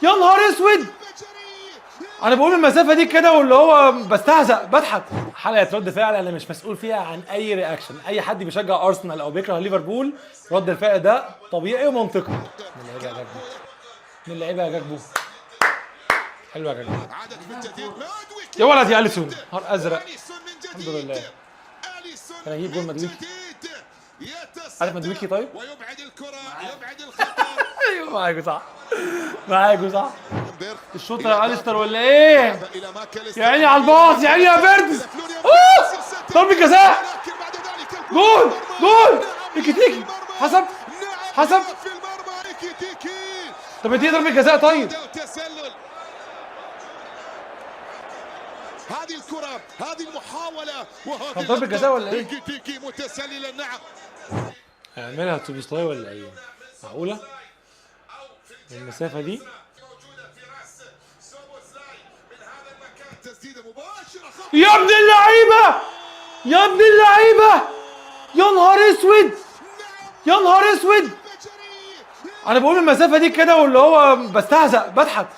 يا نهار اسود، انا بقول المسافه دي كده واللي هو بستهزأ بضحك. حلقه رد فعل انا مش مسؤول فيها عن اي رياكشن. اي حد بيشجع ارسنال او بيكره ليفربول رد الفعل ده طبيعي ومنطقي. من اللعيبه يا جاكبو، حلوه يا جاكبو. يا ولد يا اليسون، نهار ازرق. الحمد لله انا اجيب جول مدويكي. عارف مدويكي طيب؟ ويبعد الكرة، يبعد الخطر. ايوه معاكوا صح، معاكوا صح. الشوطه يا اليستر ولا ايه؟ يا عيني على الباص، يا عيني يا فيرتز. ضربة جزاء، جول جول. تيكي تيكي حسب حسب. طب دي ضربة جزاء طيب. هذه الكرة، هذه المحاولة، وهذه ضربة جزاء ولا ايه؟ تيكي تيكي متسللا. نعم هيعملها توبيستاي ولا ايه؟ معقولة؟ المسافة دي؟ يا ابن اللعيبة، يا ابن اللعيبة، يا نهار اسود، يا نهار اسود. انا بقول المسافة دي كده واللي هو بستهزأ بضحك.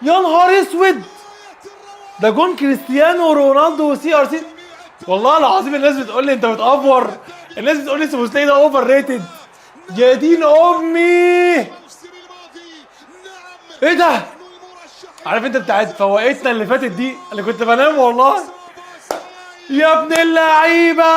يا نهار اسود، ده جون كريستيانو رونالدو وسي ار سي. والله العظيم الناس بتقول لي انت بتأفور، الناس بتقول لي سوبوسلاي ده اوفر ريتد. يا دين امي، ايه ده؟ عارف انت بتاعت فوقتنا اللي فاتت دي اللي كنت بنام والله. يا ابن اللعيبه،